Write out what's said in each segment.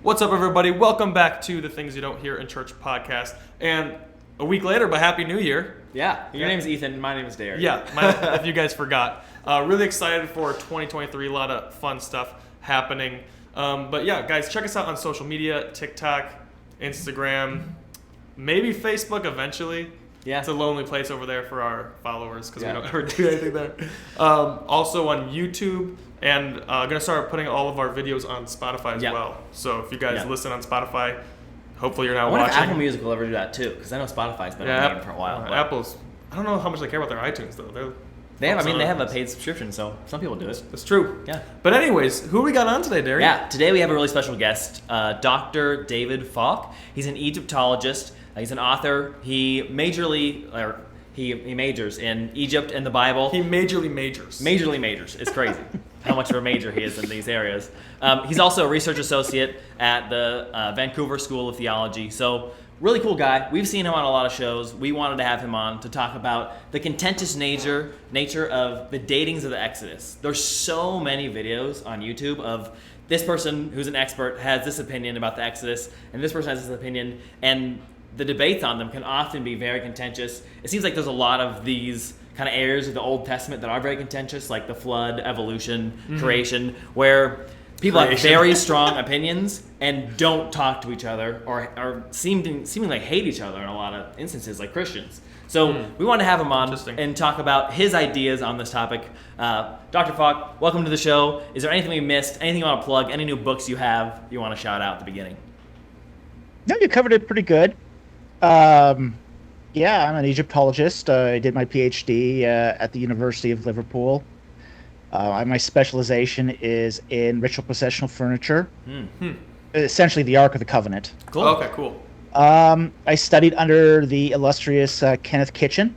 What's up, everybody? Welcome back to the Things You Don't Hear in Church podcast. And a week later, but Happy New Year. Yeah, your name's Ethan, and my name is Derek. Yeah, if you guys forgot. Really excited for 2023. A lot of fun stuff happening. But yeah, guys, check us out on social media, TikTok, Instagram, maybe Facebook eventually. Yeah. It's a lonely place over there for our followers because we don't ever do anything there. Also on YouTube, and going to start putting all of our videos on Spotify as well. So if you guys listen on Spotify, hopefully you're now watching. I wonder if Apple Music will ever do that too, because I know Spotify's been on the game for a while. Apple's, I don't know how much they care about their iTunes though. They have a paid subscription, so some people do it. That's true. Yeah. But anyways, who we got on today, Derek? Yeah, today we have a really special guest, Dr. David Falk. He's an Egyptologist. He's an author. He majors in Egypt and the Bible. He majorly majors. Majorly majors. It's crazy how much of a major he is in these areas. He's also a research associate at the Vancouver School of Theology. So really cool guy. We've seen him on a lot of shows. We wanted to have him on to talk about the contentious nature of the datings of the Exodus. There's so many videos on YouTube of this person who's an expert has this opinion about the Exodus, and this person has this opinion, and the debates on them can often be very contentious. It seems like there's a lot of these kind of areas of the Old Testament that are very contentious, like the flood, evolution, creation, where people have very strong opinions and don't talk to each other or seemingly hate each other in a lot of instances, like Christians. So we want to have him on and talk about his ideas on this topic. Dr. Falk, welcome to the show. Is there anything we missed, anything you want to plug, any new books you have you want to shout out at the beginning? No, you covered it pretty good. I'm an Egyptologist. I did my PhD at the University of Liverpool. My specialization is in ritual processional furniture, essentially the Ark of the Covenant. Cool. Okay, cool. I studied under the illustrious Kenneth Kitchen.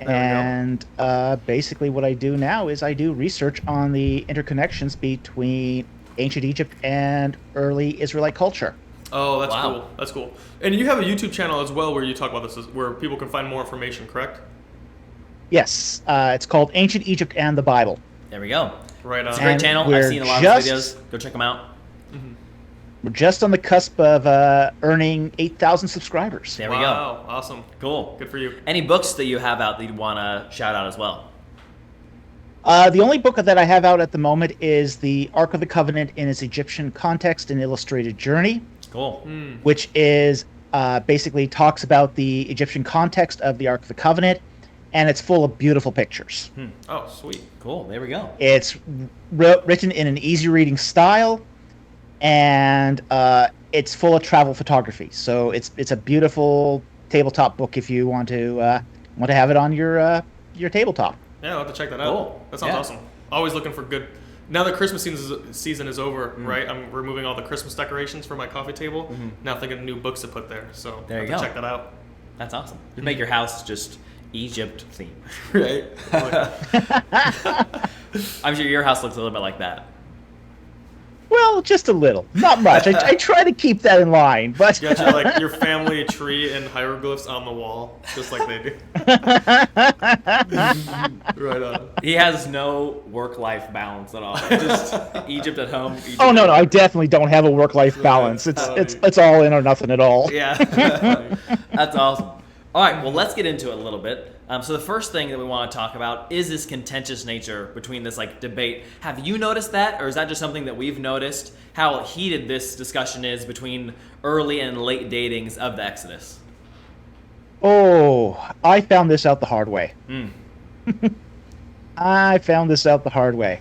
And basically what I do now is I do research on the interconnections between ancient Egypt and early Israelite culture. Oh, that's cool. That's cool. And you have a YouTube channel as well where you talk about this, where people can find more information, correct? Yes. It's called Ancient Egypt and the Bible. There we go. Right on. It's a great channel. I've seen a lot of videos. Go check them out. We're just on the cusp of earning 8,000 subscribers. There we go. Wow, awesome. Cool. Good for you. Any books that you have out that you want to shout out as well? The only book that I have out at the moment is The Ark of the Covenant in its Egyptian Context, an Illustrated Journey. Cool. Which is basically talks about the Egyptian context of the Ark of the Covenant, and it's full of beautiful pictures. Oh, sweet. Cool. There we go. It's written in an easy reading style, and it's full of travel photography. So it's a beautiful tabletop book if you want to have it on your tabletop. Yeah, I'll have to check that out. Cool. That sounds awesome. Always looking for good. Now that Christmas season is over, right? I'm removing all the Christmas decorations from my coffee table. Now thinking of new books to put there. So there you have go. to check that out. That's awesome. Just make your house just Egypt theme. Right. I'm sure your house looks a little bit like that. Well, just a little. Not much. I try to keep that in line, but You got your family tree and hieroglyphs on the wall, just like they do. Right on. He has no work-life balance at all. Just Egypt at home. Egypt oh no, I definitely don't have a work-life balance. It's all in or nothing at all. Yeah. That's awesome. All right, well, let's get into it a little bit. So the first thing that we want to talk about is this contentious nature between this debate. Have you noticed that, or is that just something that we've noticed, how heated this discussion is between early and late datings of the Exodus? Oh, I found this out the hard way. I found this out the hard way.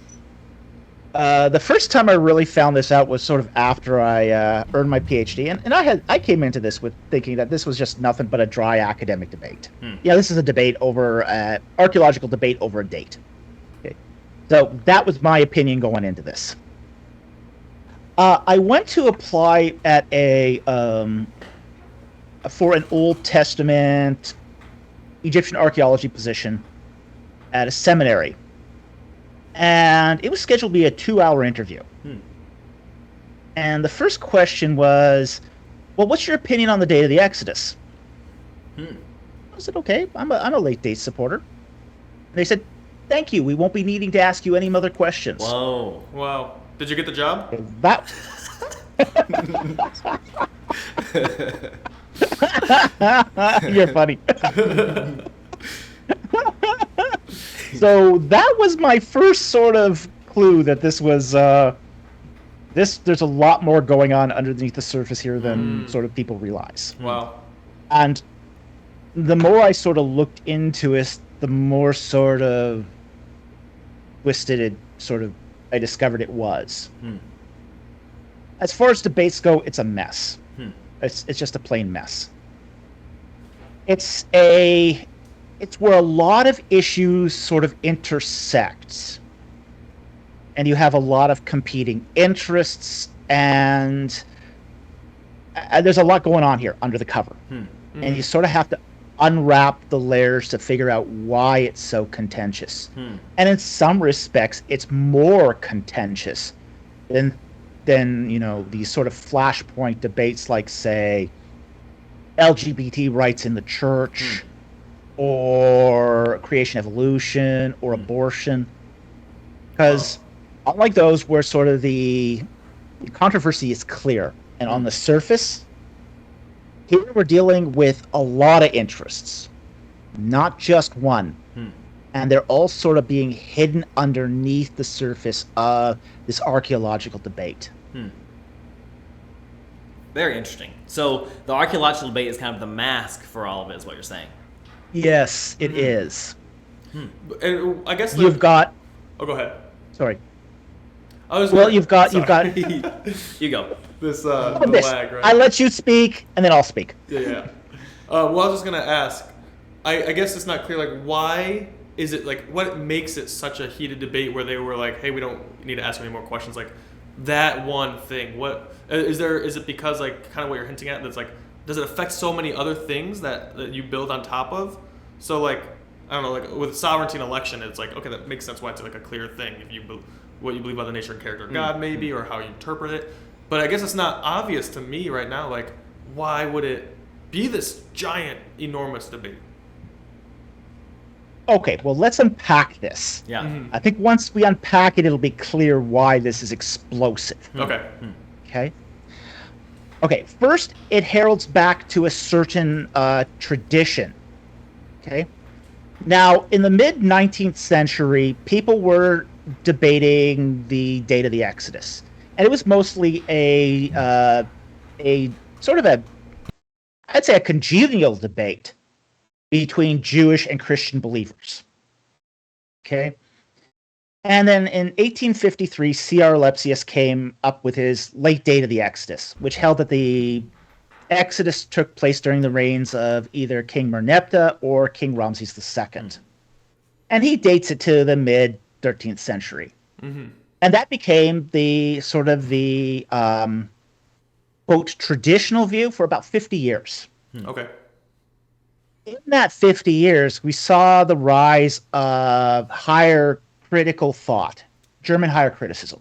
The first time I really found this out was sort of after I earned my PhD, and I came into this with thinking that this was just nothing but a dry academic debate. Yeah, this is a debate over archaeological debate over a date. Okay. So that was my opinion going into this. I went to apply at for an Old Testament Egyptian archaeology position at a seminary. And it was scheduled to be a 2-hour interview. And the first question was, well, what's your opinion on the date of the Exodus? I said, okay, I'm a late date supporter. And they said, thank you, we won't be needing to ask you any other questions. Whoa. Wow. Did you get the job? You're funny. So that was my first sort of clue that this was there's a lot more going on underneath the surface here than sort of people realize. Wow. And the more I sort of looked into it, the more sort of twisted I discovered it was. As far as debates go, it's a mess. It's just a plain mess. It's where a lot of issues sort of intersect, and you have a lot of competing interests, and there's a lot going on here under the cover. And you sort of have to unwrap the layers to figure out why it's so contentious. And in some respects, it's more contentious than these sort of flashpoint debates like, say, LGBT rights in the church, or creation evolution, or abortion. Because unlike those where sort of the controversy is clear and on the surface, here we're dealing with a lot of interests, not just one. And they're all sort of being hidden underneath the surface of this archaeological debate. Very interesting. So the archaeological debate is kind of the mask for all of it, is what you're saying. Yes, it is. And I guess You've got... Oh, go ahead. Sorry. You've got... You go. This, this. lag, right? I let you speak, and then I'll speak. Yeah. Well, I was just going to ask, I guess it's not clear, like, why is it, like, what makes it such a heated debate where they were like, hey, we don't need to ask any more questions, like, that one thing, what, is it because, like, kind of what you're hinting at, that's like, does it affect so many other things that you build on top of? So, like, I don't know, like, with sovereignty and election, it's like, okay, that makes sense why it's, like, a clear thing, if you what you believe about the nature and character of God, maybe, or how you interpret it. But I guess it's not obvious to me right now, like, why would it be this giant, enormous debate? Okay, well, let's unpack this. Yeah. I think once we unpack it, it'll be clear why this is explosive. Okay. Okay, first, it heralds back to a certain tradition. Okay? Now, in the mid-19th century, people were debating the date of the Exodus. And it was mostly a sort of I'd say a congenial debate between Jewish and Christian believers. Okay? And then in 1853, C.R. Lepsius came up with his late date of the Exodus, which held that the Exodus took place during the reigns of either King Merneptah or King Ramses II. And he dates it to the mid-13th century. And that became the sort of the quote traditional view for about 50 years. Okay. In that 50 years, we saw the rise of higher critical thought, German higher criticism.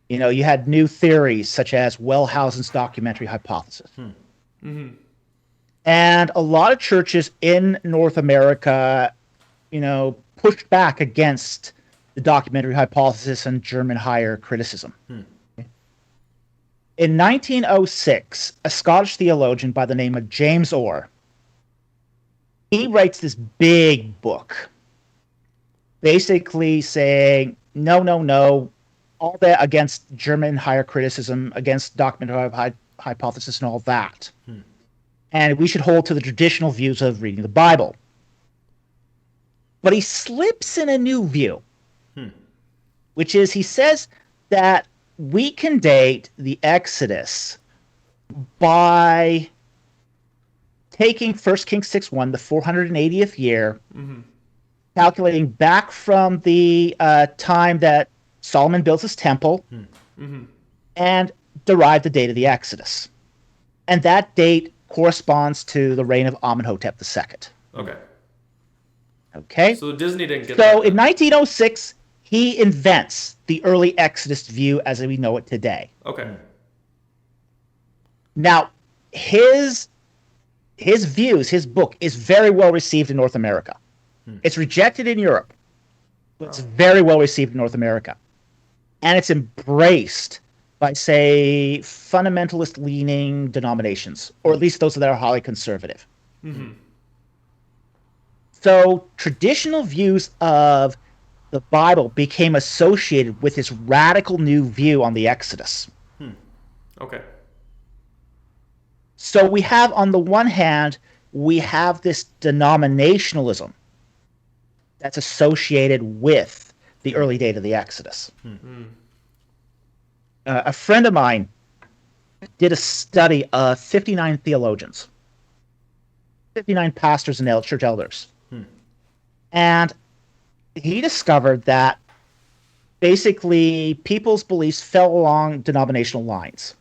You know, you had new theories such as Wellhausen's documentary hypothesis. And a lot of churches in North America, you know, pushed back against the documentary hypothesis and German higher criticism. In 1906, a Scottish theologian by the name of James Orr, he writes this big book, basically saying, no, all that against German higher criticism, against documentary hypothesis and all that. And we should hold to the traditional views of reading the Bible. But he slips in a new view, which is he says that we can date the Exodus by taking 1 Kings 6:1, the 480th year, calculating back from the time that Solomon built his temple, and derive the date of the Exodus. And that date corresponds to the reign of Amenhotep II. Okay? So Disney didn't get So that. in 1906, he invents the early Exodus view as we know it today. Okay. Now, his views, his book, is very well received in North America. It's rejected in Europe, but it's very well received in North America. And it's embraced by, say, fundamentalist-leaning denominations, or at least those that are highly conservative. Mm-hmm. So traditional views of the Bible became associated with this radical new view on the Exodus. Okay. So we have, on the one hand, we have this denominationalism that's associated with the early date of the Exodus. A friend of mine did a study of 59 theologians, 59 pastors and church elders. And he discovered that basically people's beliefs fell along denominational lines.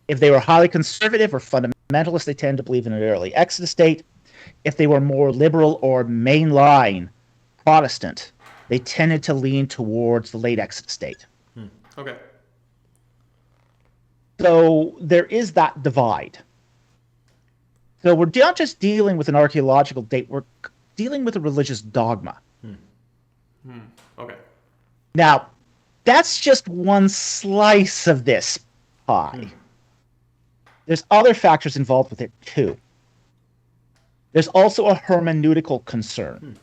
If they were highly conservative or fundamentalist, they tend to believe in an early Exodus date. If they were more liberal or mainline Protestant, they tended to lean towards the late Exodus date. Okay. So there is that divide. So we're not just dealing with an archaeological date, we're dealing with a religious dogma. Okay. Now, that's just one slice of this pie. There's other factors involved with it, too. There's also a hermeneutical concern,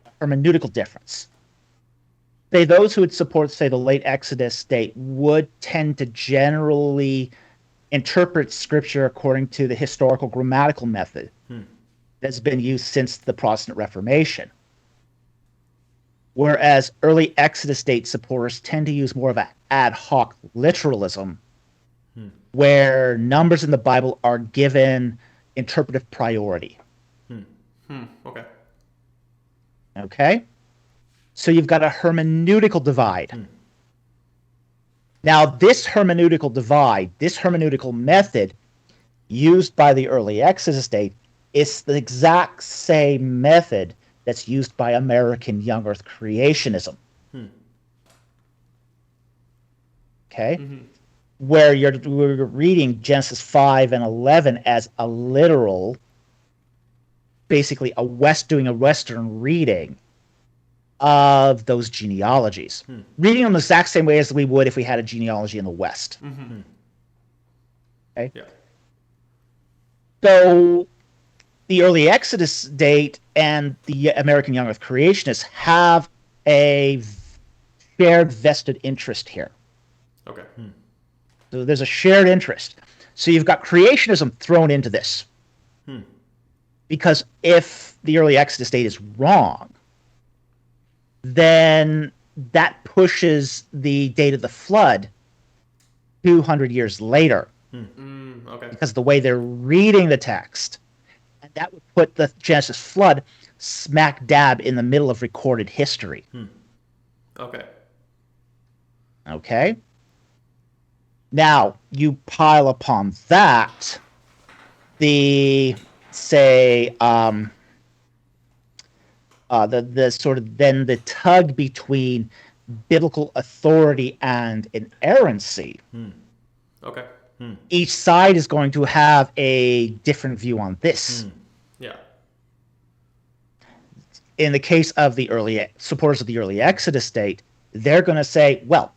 a hermeneutical difference. Say those who would support, say, the late Exodus date would tend to generally interpret Scripture according to the historical grammatical method that's been used since the Protestant Reformation. Whereas early Exodus date supporters tend to use more of an ad hoc literalism, where numbers in the Bible are given interpretive priority. Okay. Okay? So you've got a hermeneutical divide. Now, this hermeneutical divide, this hermeneutical method used by the early Exodus date is the exact same method that's used by American young earth creationism. Okay? Where we're reading Genesis 5 and 11 as a literal, basically doing a Western reading of those genealogies. Reading them the exact same way as we would if we had a genealogy in the West. Okay? Yeah. So the early Exodus date and the American young earth creationists have a shared vested interest here. Okay. So there's a shared interest. So you've got creationism thrown into this. Because if the early Exodus date is wrong, then that pushes the date of the flood 200 years later. Okay. Because of the way they're reading the text. And that would put the Genesis flood smack dab in the middle of recorded history. Okay. Okay? Now, you pile upon that the, say, the sort of then the tug between biblical authority and inerrancy. Okay. Each side is going to have a different view on this. Yeah. In the case of the early supporters of the early Exodus date, they're going to say, well,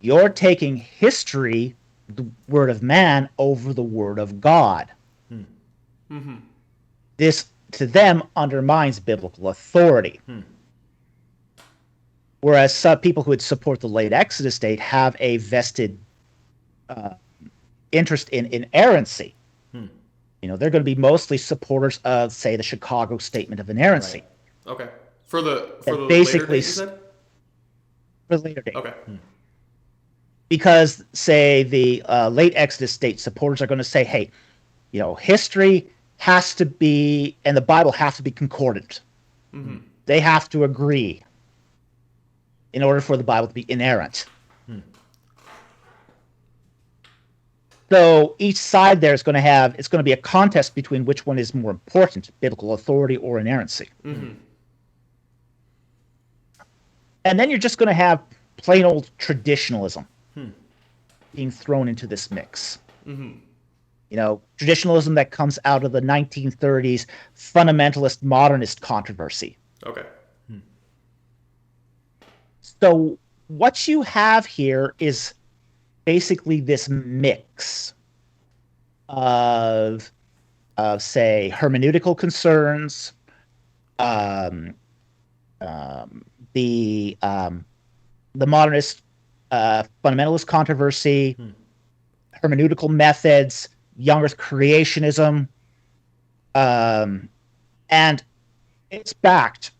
you're taking history, the word of man, over the word of God. This, to them, undermines biblical authority. Whereas some people who would support the late Exodus date have a vested interest in inerrancy. You know, they're going to be mostly supporters of, say, the Chicago Statement of Inerrancy. Okay. For the basically later date, you said? For the later date. Okay. Because, say, the late Exodus date supporters are going to say, hey, you know, history has to be, and the Bible have to be concordant. They have to agree in order for the Bible to be inerrant. So each side there is going to have, it's going to be a contest between which one is more important, biblical authority or inerrancy. And then you're just going to have plain old traditionalism being thrown into this mix. You know, traditionalism that comes out of the 1930s fundamentalist modernist controversy. Okay. So what you have here is basically this mix of say hermeneutical concerns, um, the modernist fundamentalist controversy, hermeneutical methods, young Earth creationism, and it's backed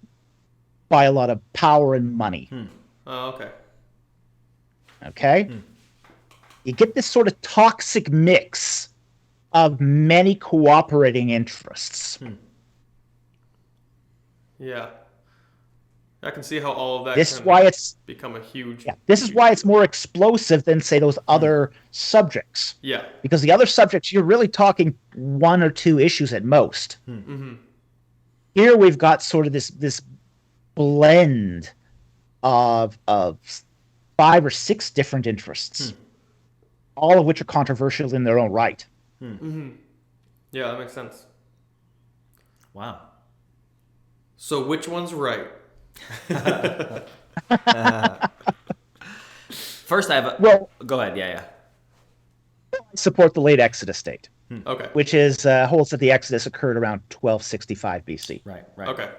by a lot of power and money. Oh, okay. Okay? You get this sort of toxic mix of many cooperating interests. Yeah. I can see how all of that This is can why it's become a huge... this is why it's more explosive than, say, those other subjects. Yeah. Because the other subjects, you're really talking one or two issues at most. Here we've got sort of this blend of 5 or 6 different interests, all of which are controversial in their own right. Yeah, that makes sense. Wow. So which one's right? First, I have a... Well, go ahead. Yeah. I support the late Exodus date, Okay. which is holds that the Exodus occurred around 1265 BC. Right. Okay.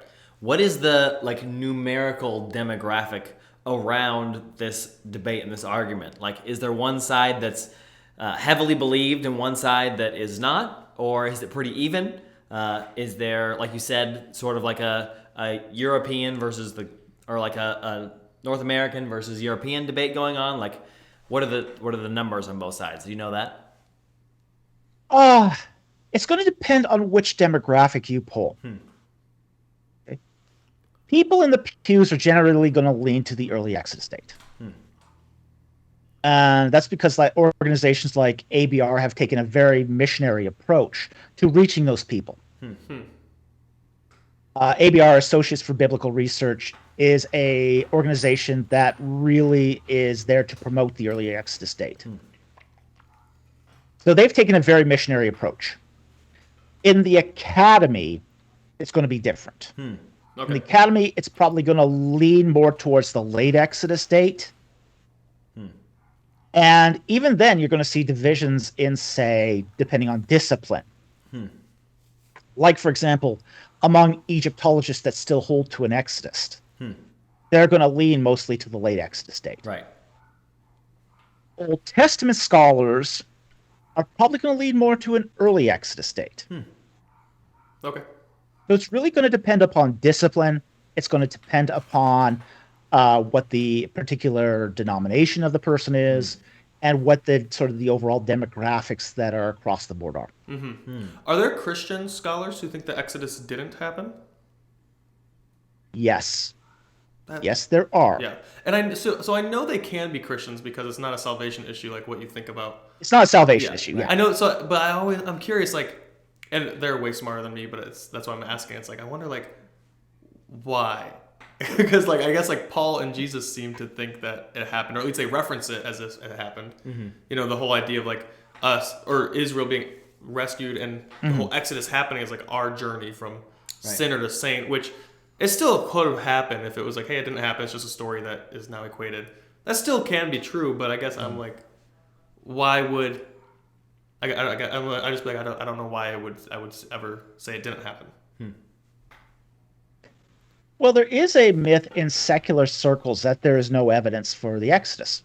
What is the numerical demographic around this debate and this argument? Like, is there one side that's heavily believed and one side that is not, or is it pretty even? Is there, like you said, sort of like a European versus a North American versus European debate going on? Like, what are the numbers on both sides? Do you know that? It's going to depend on which demographic you poll. Okay. People in the pews are generally going to lean to the early Exodus date. And that's because organizations like ABR have taken a very missionary approach to reaching those people. ABR, Associates for Biblical Research, is a organization that really is there to promote the early Exodus date. So they've taken a very missionary approach. In the academy, it's going to be different. Okay. In the academy, it's probably going to lean more towards the late Exodus date. And even then, you're going to see divisions in, say, depending on discipline. Like, for example, among Egyptologists that still hold to an Exodus, they're going to lean mostly to the late Exodus date. Right. Old Testament scholars are probably going to lean more to an early Exodus date. Okay. So it's really going to depend upon discipline. It's going to depend upon what the particular denomination of the person is, and what the sort of the overall demographics that are across the board are. Are there Christian scholars who think the Exodus didn't happen? Yes. Yes, there are. Yeah, and so I know they can be Christians because it's not a salvation issue like what you think about. It's not a salvation issue. Yeah. I know. So, but I'm curious, like, and they're way smarter than me, but that's why I'm asking. It's like I wonder, like, why? Because, like, I guess, like, Paul and Jesus seem to think that it happened, or at least they reference it as if it happened. You know, the whole idea of, like, us or Israel being rescued and the whole Exodus happening is like our journey from sinner to saint, which it still could have happened if it was like, hey, it didn't happen. It's just a story that is now equated. That still can be true, but I guess I'm like, why would I just be like, I don't know why I would ever say it didn't happen. Well, there is a myth in secular circles that there is no evidence for the Exodus.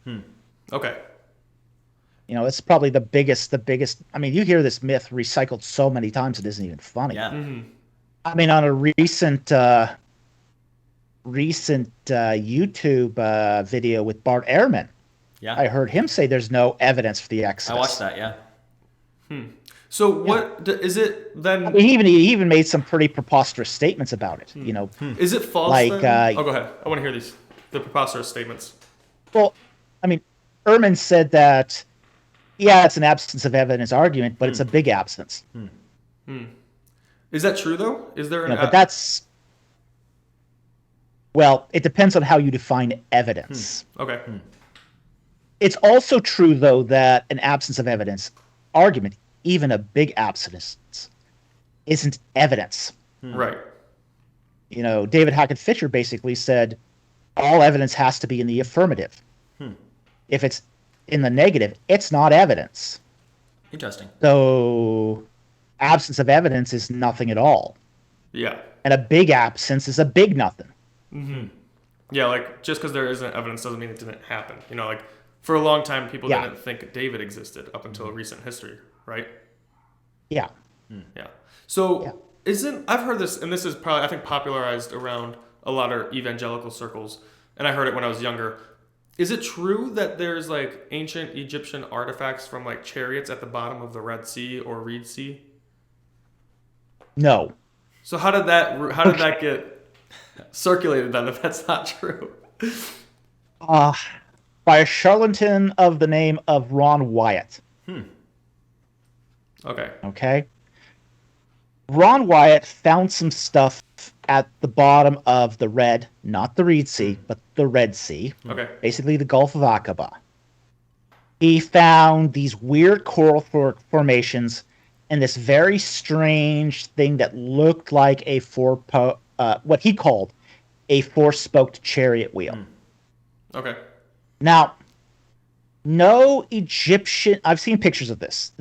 Okay. You know, it's probably the biggest. I mean, you hear this myth recycled so many times it isn't even funny. Yeah. I mean, on a recent YouTube video with Bart Ehrman, I heard him say there's no evidence for the Exodus. I watched that. Yeah. So what is it then? I mean, he even made some pretty preposterous statements about it. You know, is it false? Like, then? Oh, go ahead. I want to hear the preposterous statements. Well, I mean, Ehrman said that, yeah, it's an absence of evidence argument, but it's a big absence. Is that true though? Is there an? But that's, well, it depends on how you define evidence. Okay. It's also true though that an absence of evidence argument, even a big absence, isn't evidence. Right. You know, David Hackett Fischer basically said, all evidence has to be in the affirmative. If it's in the negative, it's not evidence. Interesting. So absence of evidence is nothing at all. Yeah. And a big absence is a big nothing. Yeah, like just because there isn't evidence doesn't mean it didn't happen. You know, like for a long time, people didn't think David existed up until recent history, right? Yeah. Yeah. So I've heard this, and this is probably I think popularized around a lot of evangelical circles, and I heard it when I was younger. Is it true that there's like ancient Egyptian artifacts from like chariots at the bottom of the Red Sea or Reed Sea? No. So how did that get circulated then if that's not true? By a charlatan of the name of Ron Wyatt. Okay. Okay. Ron Wyatt found some stuff at the bottom of not the Reed Sea, but the Red Sea. Okay. Basically the Gulf of Aqaba. He found these weird coral formations and this very strange thing that looked like what he called a four-spoked chariot wheel. Okay. Now, no Egyptian... I've seen pictures of this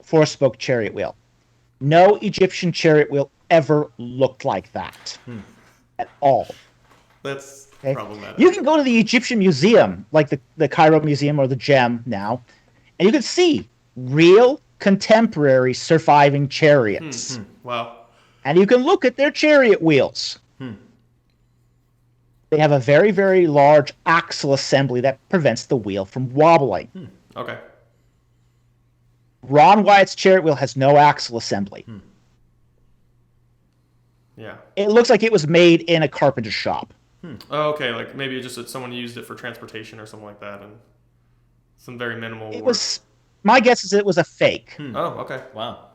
four-spoke chariot wheel. No Egyptian chariot wheel ever looked like that at all. That's Okay? problematic. You can go to the Egyptian museum, like the Cairo Museum or the Gem now, and you can see real contemporary surviving chariots. Wow. And you can look at their chariot wheels. They have a very, very large axle assembly that prevents the wheel from wobbling. Okay. Ron Wyatt's chariot wheel has no axle assembly. Yeah. It looks like it was made in a carpenter shop. Oh, okay. Like maybe just that someone used it for transportation or something like that, and some very minimal. It work. was. My guess is it was a fake. Oh, okay. Wow.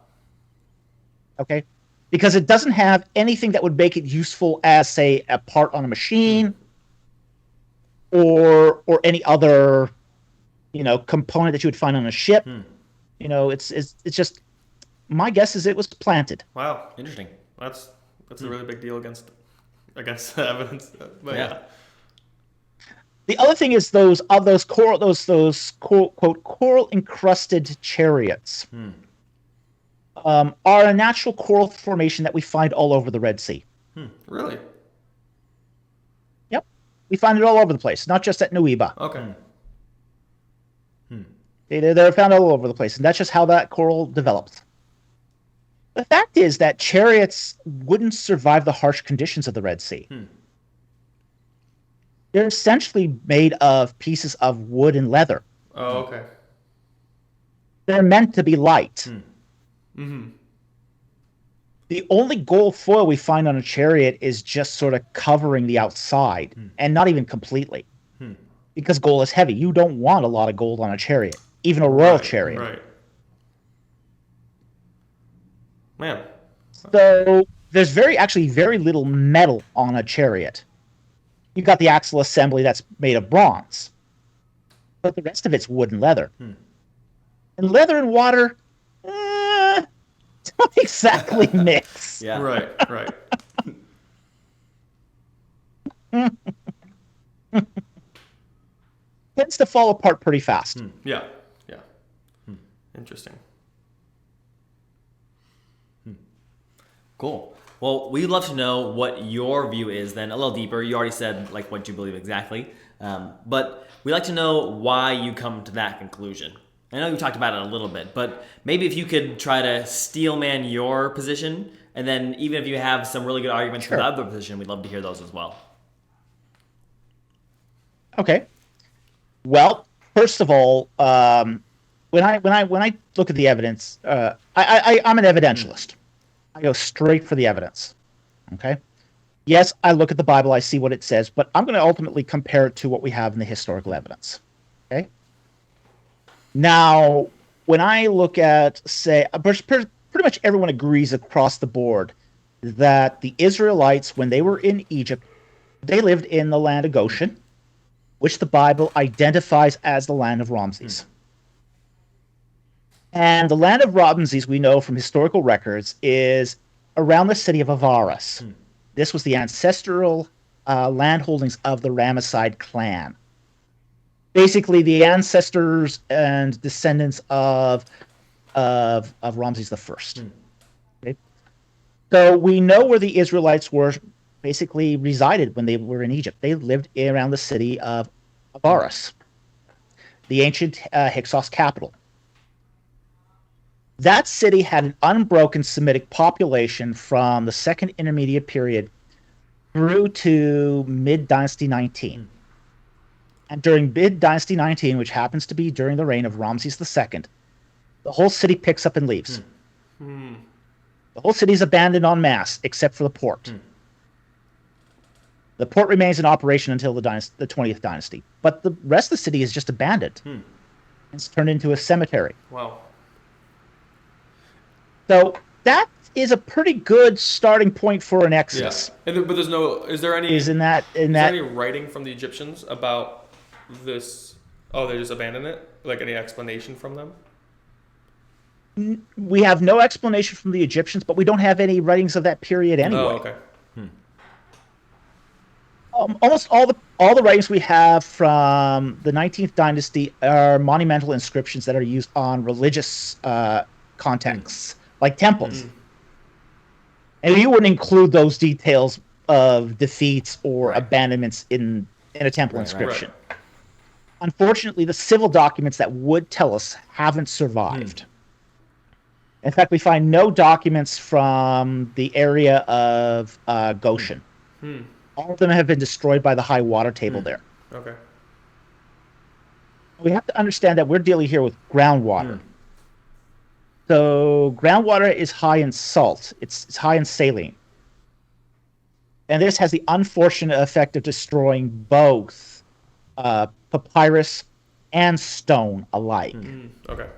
Okay, because it doesn't have anything that would make it useful as, say, a part on a machine, or any other, component that you would find on a ship. It's just. My guess is it was planted. Wow. Interesting. That's a really big deal against the evidence. But yeah. The other thing is those coral encrusted chariots are a natural coral formation that we find all over the Red Sea. Really? Yep, we find it all over the place, not just at Nuiba. Okay. They're found all over the place, and that's just how that coral develops. The fact is that chariots wouldn't survive the harsh conditions of the Red Sea. They're essentially made of pieces of wood and leather. Oh, okay. They're meant to be light. The only gold foil we find on a chariot is just sort of covering the outside, and not even completely. Because gold is heavy. You don't want a lot of gold on a chariot, even a royal chariot. Right. Man. So there's very little metal on a chariot. You've got the axle assembly that's made of bronze, but the rest of it's wood and leather. And leather and water don't exactly mix. Yeah. Right. Tends to fall apart pretty fast. Yeah. Interesting. Cool. Well, we'd love to know what your view is then a little deeper. You already said like what you believe exactly, but we'd like to know why you come to that conclusion. I know you talked about it a little bit, but maybe if you could try to steelman your position, and then even if you have some really good arguments for the other position, we'd love to hear those as well. Okay. Well, first of all, when I look at the evidence, I'm an evidentialist. I go straight for the evidence. Okay. Yes, I look at the Bible, I see what it says, but I'm going to ultimately compare it to what we have in the historical evidence. Okay. Now, when I look at, say, pretty much everyone agrees across the board that the Israelites, when they were in Egypt, they lived in the land of Goshen, which the Bible identifies as the land of Ramses. And the land of Ramses, we know from historical records, is around the city of Avaris. This was the ancestral land holdings of the Ramesside clan. Basically, the ancestors and descendants of Ramses the First. Okay? So we know where the Israelites were basically resided when they were in Egypt. They lived around the city of Avaris, the ancient Hyksos capital. That city had an unbroken Semitic population from the Second Intermediate Period through to mid-Dynasty 19. And during mid-Dynasty 19, which happens to be during the reign of Ramses II, the whole city picks up and leaves. The whole city is abandoned en masse, except for the port. The port remains in operation until the 20th dynasty. But the rest of the city is just abandoned. It's turned into a cemetery. Wow. So that is a pretty good starting point for an exodus. Yeah. But there's no. Is there any? Is there any writing from the Egyptians about this? Oh, they just abandoned it. Like any explanation from them? We have no explanation from the Egyptians, but we don't have any writings of that period anyway. Oh, okay. Almost all the writings we have from the 19th dynasty are monumental inscriptions that are used on religious contexts, like temples. And you wouldn't include those details of defeats or abandonments in a temple inscription. Right. Unfortunately, the civil documents that would tell us haven't survived. In fact, we find no documents from the area of Goshen. All of them have been destroyed by the high water table there. Okay. We have to understand that we're dealing here with groundwater. So groundwater is high in salt. It's high in saline. And this has the unfortunate effect of destroying both papyrus and stone alike. Okay.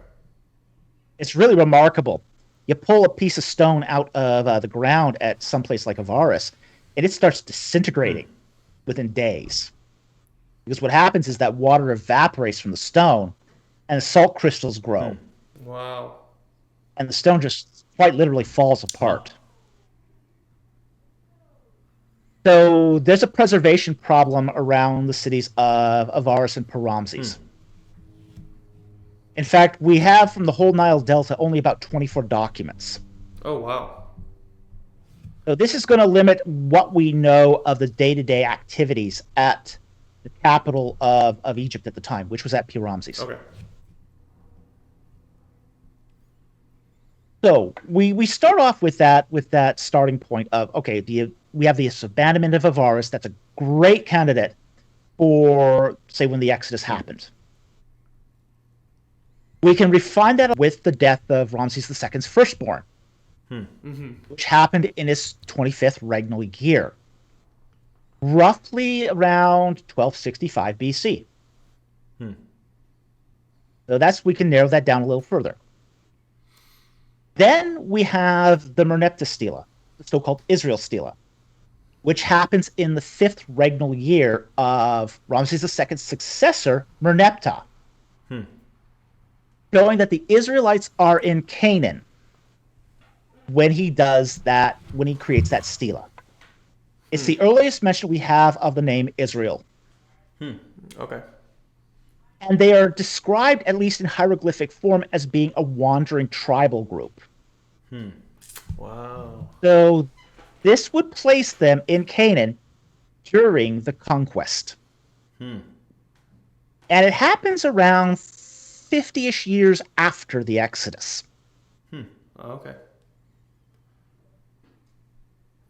It's really remarkable. You pull a piece of stone out of the ground at some place like Avaris, and it starts disintegrating within days. Because what happens is that water evaporates from the stone, and the salt crystals grow. Wow. And the stone just quite literally falls apart. So there's a preservation problem around the cities of Avaris and Paramses. In fact, we have from the whole Nile Delta only about 24 documents. Oh, wow. So this is going to limit what we know of the day-to-day activities at the capital of Egypt at the time, which was at Paramses. Okay. So we start off with that starting point of, okay, we have this abandonment of Avaris. That's a great candidate for, say, when the Exodus happened. We can refine that with the death of Ramses II's firstborn, which happened in his 25th regnal year, roughly around 1265 BC. So we can narrow that down a little further. Then we have the Merneptah stela, the so-called Israel stela, which happens in the 5th regnal year of Ramses II's successor, Merneptah, showing that the Israelites are in Canaan when he creates that stela. It's the earliest mention we have of the name Israel. Okay. And they are described, at least in hieroglyphic form, as being a wandering tribal group. Wow. So this would place them in Canaan during the conquest. And it happens around 50-ish years after the Exodus. Okay.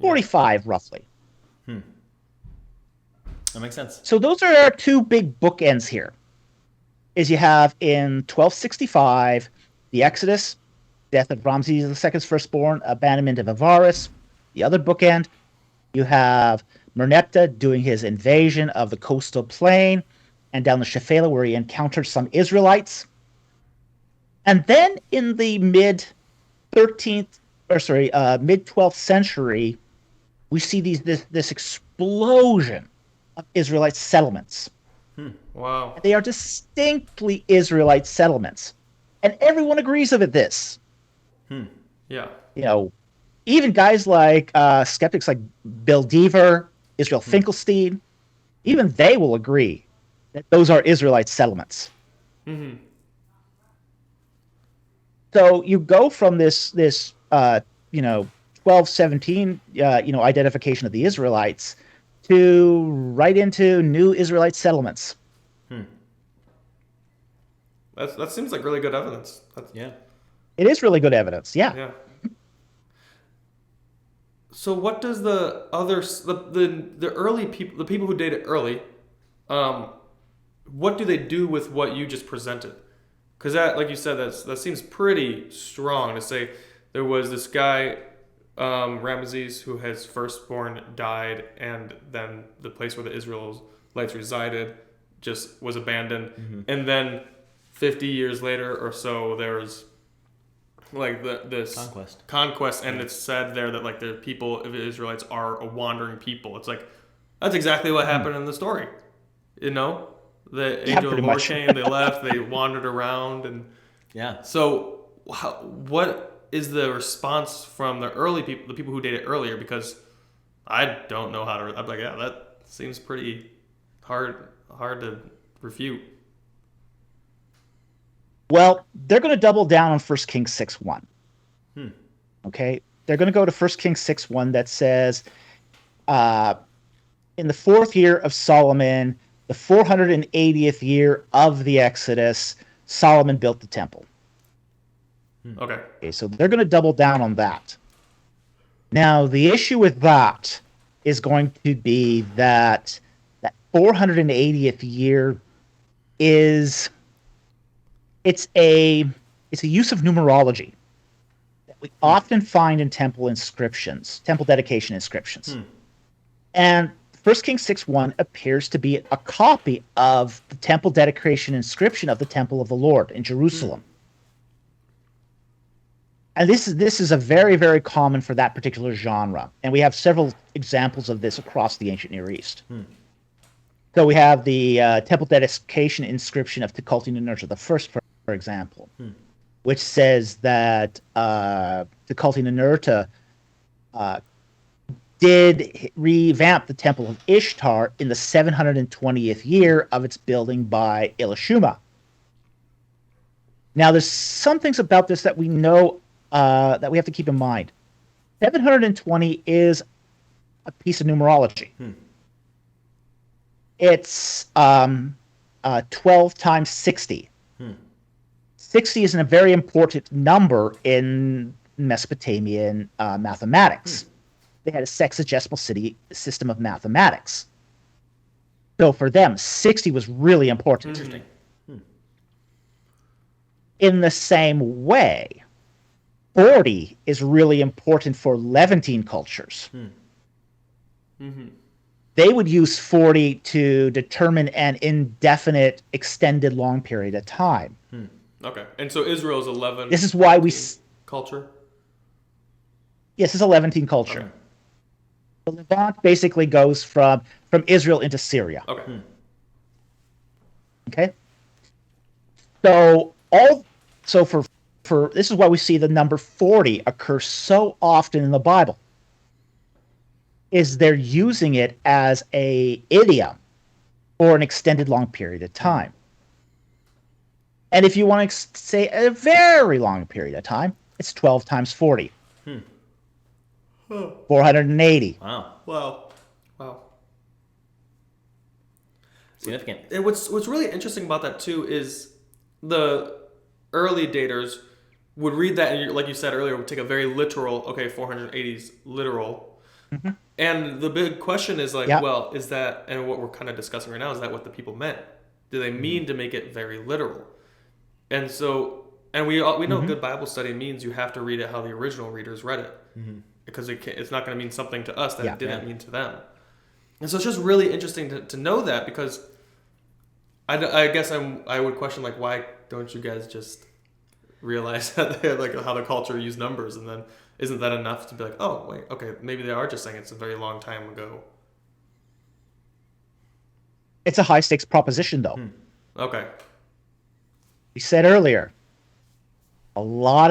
45, roughly. That makes sense. So those are our two big bookends here. Is you have in 1265, the Exodus, death of Ramses II's firstborn, abandonment of Avaris. The other bookend, you have Merneptah doing his invasion of the coastal plain and down the Shephelah where he encounters some Israelites. And then in the mid 12th century, we see this explosion of Israelite settlements. Wow. They are distinctly Israelite settlements. And everyone agrees with this. Yeah. You know, even guys like skeptics like Bill Deaver Israel Finkelstein, even they will agree that those are Israelite settlements. Mm-hmm. So you go from this 1217 identification of the Israelites to right into new Israelite settlements. That seems like really good evidence. Yeah. It is really good evidence. Yeah. Yeah. So what does the others, the early people, the people who dated early, what do they do with what you just presented? Because that, like you said, that seems pretty strong to say there was this guy, Ramesses, who his firstborn died, and then the place where the Israelites resided just was abandoned, and then 50 years later or so, there's like this conquest, and it's said there that like the people of the Israelites are a wandering people. It's like that's exactly what happened in the story. You know, the angel of the Lord came, they left, they wandered around, and So, what is the response from the early people, the people who dated earlier? Because I don't know how to. I'm like, yeah, that seems pretty hard to refute. Well, they're going to double down on 1 Kings 6:1. Okay? They're going to go to 1 Kings 6:1 that says, in the 4th year of Solomon, the 480th year of the Exodus, Solomon built the temple. Okay, so they're going to double down on that. Now, the issue with that is going to be that 480th year is... It's a use of numerology that we often find in temple inscriptions, temple dedication inscriptions. And 1 Kings 6:1 appears to be a copy of the temple dedication inscription of the Temple of the Lord in Jerusalem. And this is a very, very common for that particular genre. And we have several examples of this across the ancient Near East. So we have the temple dedication inscription of Tukulti-Ninurta I, for example, which says that Tukulti-Ninurta did revamp the Temple of Ishtar in the 720th year of its building by Elishama. Now, there's some things about this that we know that we have to keep in mind. 720 is a piece of numerology. It's 12 times 60. 60 is a very important number in Mesopotamian mathematics. They had a sexagesimal system of mathematics. So for them, 60 was really important. Interesting. In the same way, 40 is really important for Levantine cultures. They would use 40 to determine an indefinite, extended, long period of time. Okay, and so Israel is 11. This is why we culture. Yes, it's a Levantine culture. Okay. The Levant basically goes from Israel into Syria. Okay. Okay. So for this is why we see the number 40 occur so often in the Bible. Is they're using it as a idiom for an extended long period of time. And if you want to say a very long period of time, it's 12 times 40. 480. Wow. Significant. And what's really interesting about that too is the early daters would read that, and like you said earlier, would take a very literal, 480 is literal. And the big question is like, well, is that, and what we're kind of discussing right now, is that what the people meant? Do they mean to make it very literal? And so, and we know good Bible study means you have to read it how the original readers read it, because it's not going to mean something to us that it didn't mean to them. And so it's just really interesting to know that, because I guess I would question, like, why don't you guys just realize that they're like how the culture used numbers, and then isn't that enough to be like, oh wait, okay, maybe they are just saying it's a very long time ago. It's a high stakes proposition, though. Okay. We said earlier, a lot.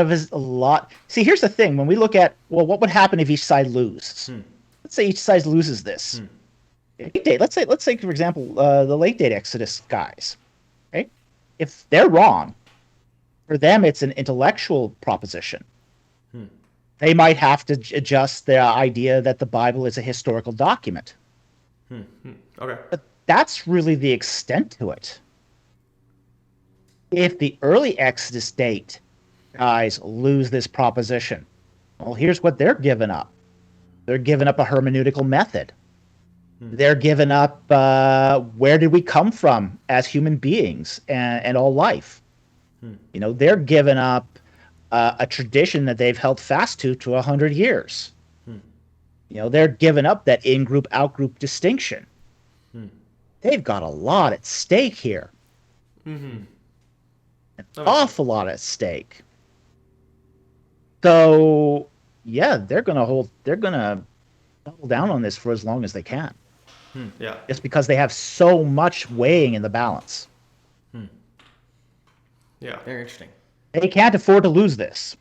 See, here's the thing: when we look at, well, what would happen if each side loses? Let's say each side loses this. Let's say for example, the late date Exodus guys. Okay, if they're wrong, for them it's an intellectual proposition. They might have to adjust the idea that the Bible is a historical document. Okay. But that's really the extent to it. If the early Exodus date guys lose this proposition, well, here's what they're giving up. They're giving up a hermeneutical method. They're giving up where did we come from as human beings and all life. You know, they're giving up a tradition that they've held fast to 100 years. You know, they're giving up that in-group, out-group distinction. They've got a lot at stake here. An awful lot at stake. So, yeah, they're gonna double down on this for as long as they can. Yeah. Just because they have so much weighing in the balance. Yeah. Very interesting. They can't afford to lose this.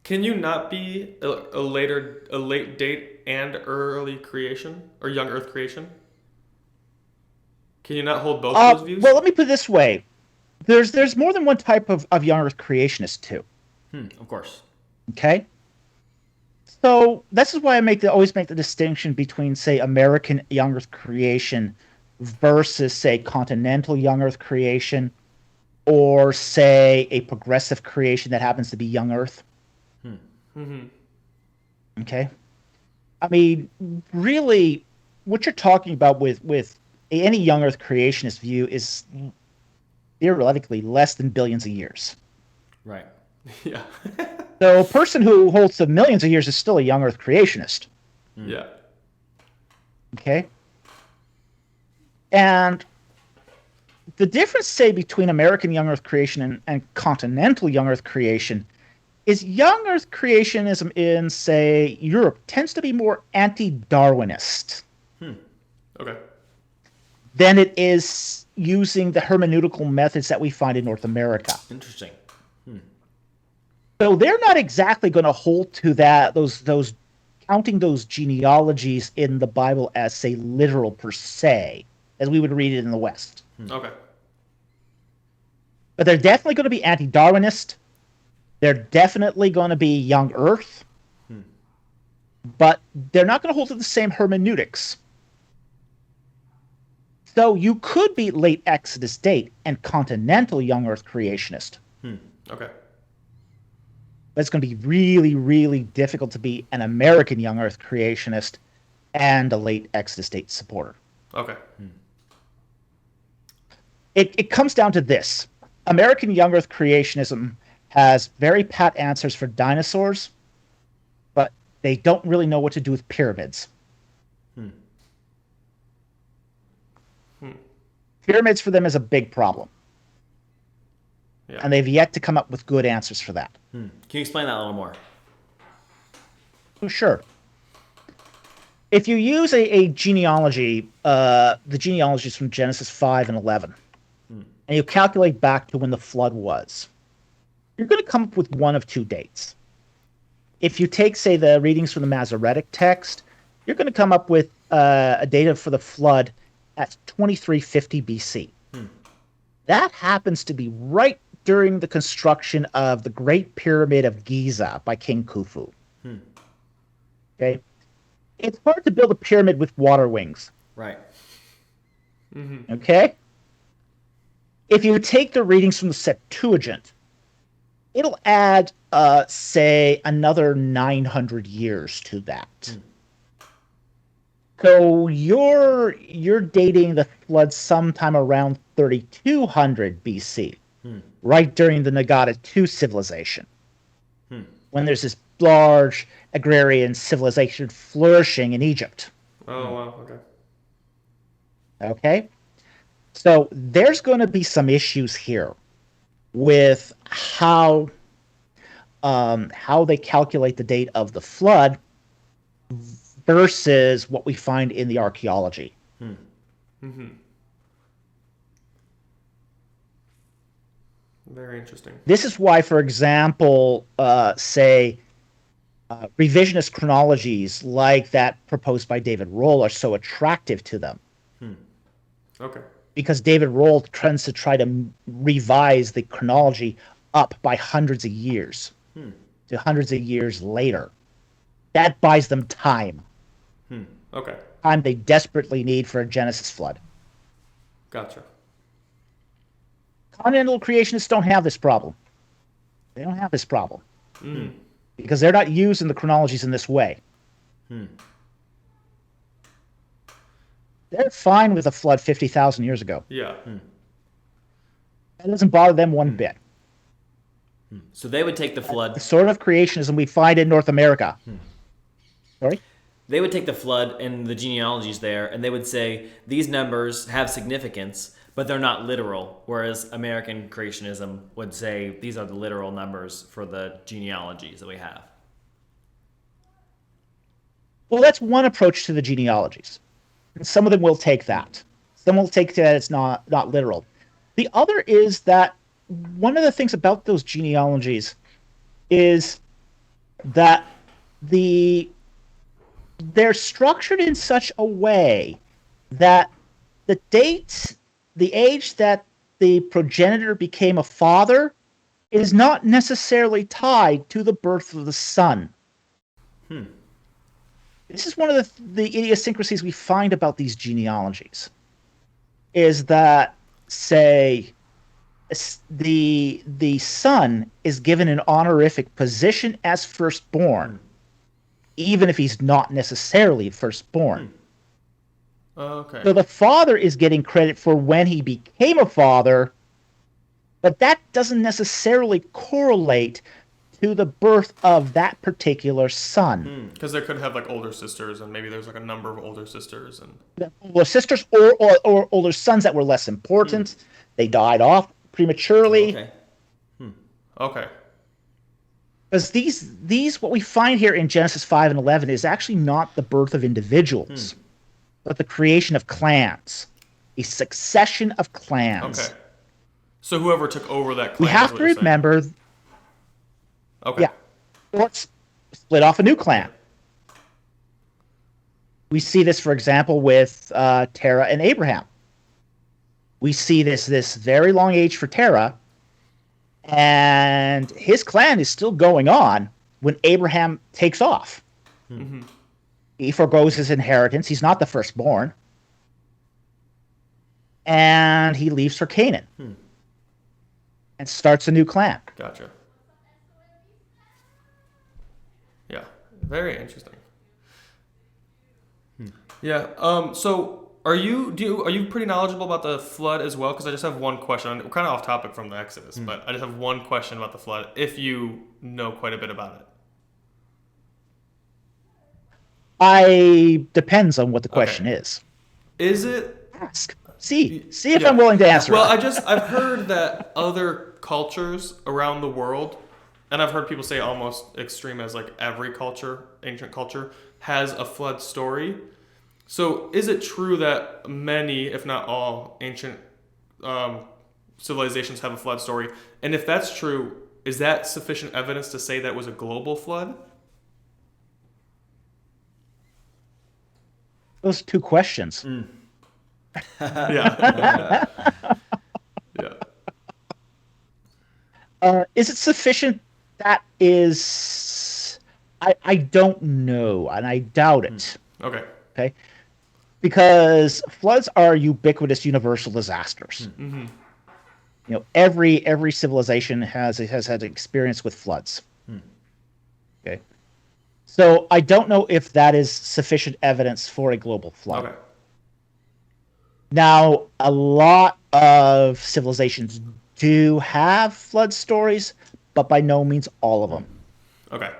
Can you not be a late date and early creation or young Earth creation? Can you not hold both those views? Well, let me put it this way: there's more than one type of young Earth creationist too. Of course. Okay. So this is why I always make the distinction between, say, American young Earth creation versus, say, continental young Earth creation, or say a progressive creation that happens to be young Earth. Okay. I mean, really, what you're talking about with any young Earth creationist view is theoretically less than billions of years. Right. Yeah. So a person who holds to millions of years is still a young Earth creationist. Yeah. Okay. And the difference, say, between American young Earth creation and continental young Earth creation is young Earth creationism in, say, Europe tends to be more anti-Darwinist Okay. than it is using the hermeneutical methods that we find in North America. Interesting. So they're not exactly going to hold to those counting those genealogies in the Bible as, say, literal per se, as we would read it in the West. Okay. But they're definitely going to be anti-Darwinist. They're definitely going to be young Earth. But they're not going to hold to the same hermeneutics. So you could be late Exodus date and continental young Earth creationist. Okay. But it's going to be really, really difficult to be an American young Earth creationist and a late Exodus date supporter. Okay. It comes down to this. American young Earth creationism has very pat answers for dinosaurs, but they don't really know what to do with pyramids. Pyramids for them is a big problem. Yeah. And they've yet to come up with good answers for that. Can you explain that a little more? Oh, sure. If you use a genealogy, the genealogies from Genesis 5 and 11, and you calculate back to when the flood was, you're going to come up with one of two dates. If you take, say, the readings from the Masoretic text, you're going to come up with a data for the flood at 2350 BC. That happens to be right during the construction of the Great Pyramid of Giza by King Khufu. Okay? It's hard to build a pyramid with water wings. Right. Okay? If you take the readings from the Septuagint, it'll add, say, another 900 years to that. So you're dating the flood sometime around 3200 BC, right during the Nagata II civilization, when there's this large agrarian civilization flourishing in Egypt. Oh, wow. Okay. Okay? So there's going to be some issues here with how they calculate the date of the flood versus what we find in the archaeology. Very interesting. This is why, for example, say revisionist chronologies like that proposed by David Rohl are so attractive to them. Okay. Because David Rohl tends to try to revise the chronology up by hundreds of years to hundreds of years later. That buys them time. Okay. Time they desperately need for a Genesis flood. Gotcha. Continental creationists don't have this problem. They don't have this problem. Because they're not using the chronologies in this way. They're fine with a flood 50,000 years ago. Yeah. That doesn't bother them one bit. So they would take the flood. The sort of creationism we find in North America. Sorry? They would take the flood and the genealogies there, and they would say these numbers have significance, but they're not literal. Whereas American creationism would say these are the literal numbers for the genealogies that we have. Well, that's one approach to the genealogies. And some of them will take that. Some will take that it's not literal. The other is that one of the things about those genealogies is that they're structured in such a way that the age that the progenitor became a father is not necessarily tied to the birth of the son. This is one of the idiosyncrasies we find about these genealogies, is that, say, the son is given an honorific position as firstborn, even if he's not necessarily firstborn. Okay. So the father is getting credit for when he became a father, but that doesn't necessarily correlate to the birth of that particular son. Because they could have like older sisters, and maybe there's like a number of older sisters, and Older sisters or older sons that were less important. They died off prematurely. Okay. Because these what we find here in Genesis 5 and 11 is actually not the birth of individuals, but the creation of clans, a succession of clans. Okay. So whoever took over that clan. We have to remember. Okay. Yeah. Or split off a new clan. We see this, for example, with Terah and Abraham. We see this very long age for Terah, and his clan is still going on when Abraham takes off. He forgoes his inheritance. He's not the firstborn. And he leaves for Canaan and starts a new clan. Gotcha. Yeah, very interesting. Yeah. So, are you pretty knowledgeable about the flood as well? Because I just have one question. We're kind of off topic from the Exodus, but I just have one question about the flood. If you know quite a bit about it, depends on what the question is. Is it? Ask. See if I'm willing to answer. Well, I've heard that other cultures around the world, and I've heard people say almost extreme as like every culture, ancient culture, has a flood story. So is it true that many, if not all, ancient civilizations have a flood story? And if that's true, is that sufficient evidence to say that it was a global flood? Those two questions. Yeah. Is it sufficient? That is, I don't know, and I doubt it. Okay. Because floods are ubiquitous, universal disasters. You know, every civilization has had experience with floods. Okay. So I don't know if that is sufficient evidence for a global flood. Okay. Now, a lot of civilizations do have flood stories, but by no means all of them. Okay.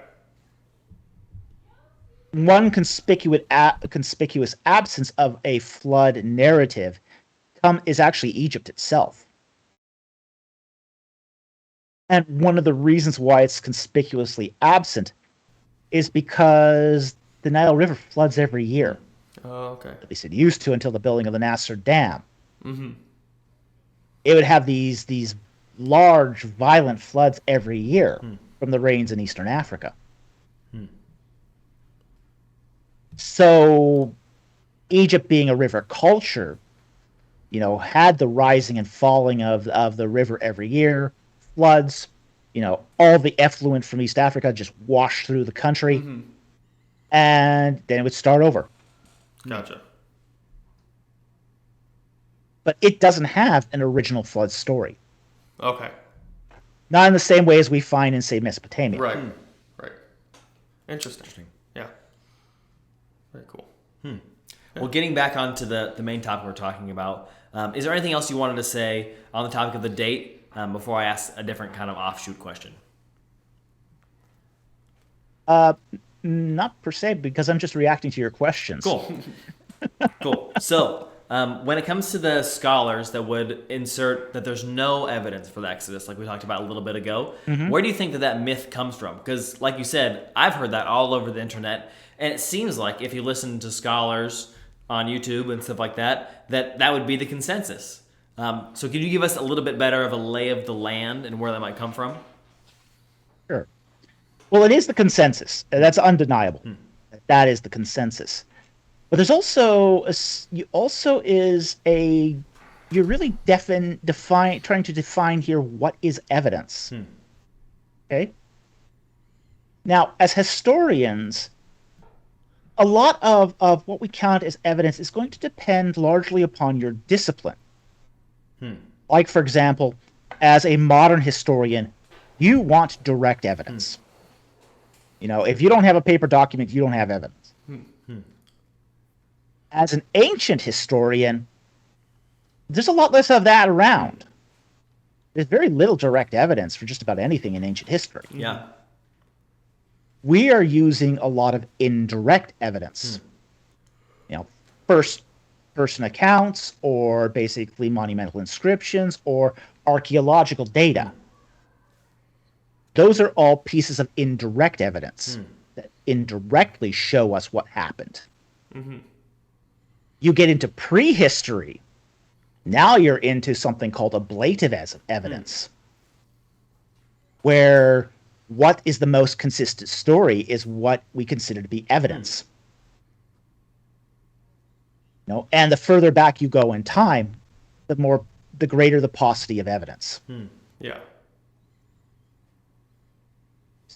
One conspicuous absence of a flood narrative is actually Egypt itself. And one of the reasons why it's conspicuously absent is because the Nile River floods every year. Oh, okay. At least it used to until the building of the Nasser Dam. It would have these large, violent floods every year from the rains in Eastern Africa. So Egypt being a river culture, had the rising and falling of the river every year, floods, all the effluent from East Africa just washed through the country, and then it would start over. Gotcha. But it doesn't have an original flood story. Okay. Not in the same way as we find in, say, Mesopotamia. Right. Right. Interesting. Yeah. Very cool. Well, getting back onto the main topic we're talking about, is there anything else you wanted to say on the topic of the date before I ask a different kind of offshoot question? Not per se, because I'm just reacting to your questions. Cool. Cool. So, when it comes to the scholars that would insert that there's no evidence for the Exodus, like we talked about a little bit ago, where do you think that myth comes from? Because, like you said, I've heard that all over the internet, and it seems like if you listen to scholars on YouTube and stuff like that, that would be the consensus. So can you give us a little bit better of a lay of the land and where that might come from? Sure. Well, it is the consensus. That's undeniable. That is the consensus. But there's also you're really trying to define here what is evidence. Okay. Now, as historians, a lot of what we count as evidence is going to depend largely upon your discipline. Like, for example, as a modern historian, you want direct evidence. If you don't have a paper document, you don't have evidence. As an ancient historian, there's a lot less of that around. There's very little direct evidence for just about anything in ancient history. Yeah. We are using a lot of indirect evidence. First person accounts, or basically monumental inscriptions, or archaeological data. Those are all pieces of indirect evidence that indirectly show us what happened. You get into prehistory, now you're into something called ablative evidence, where what is the most consistent story is what we consider to be evidence. And the further back you go in time, the greater the paucity of evidence. Yeah.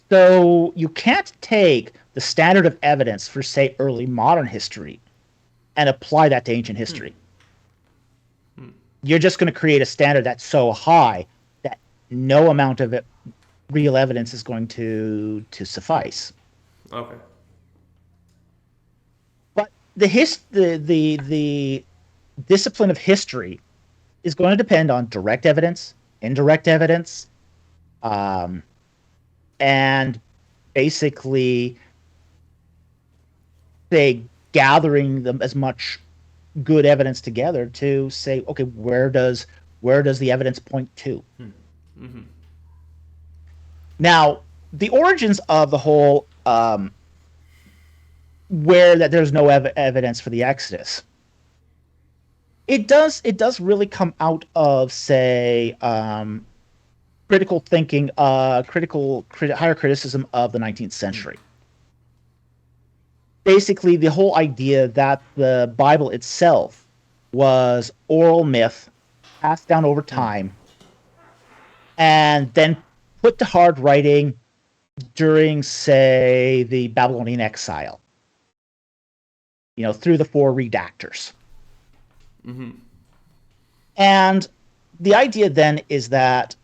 So you can't take the standard of evidence for, say, early modern history and apply that to ancient history. You're just going to create a standard that's so high that no amount of real evidence is going to suffice. Okay. But the discipline of history is going to depend on direct evidence, indirect evidence, and basically gathering them as much good evidence together to say, okay, where does the evidence point to? Now, the origins of the whole where that there's no evidence for the Exodus, it does really come out of, say, critical thinking, higher criticism of the 19th century. Basically, the whole idea that the Bible itself was oral myth passed down over time and then put to hard writing during, say, the Babylonian exile, through the 4 redactors. And the idea then is that,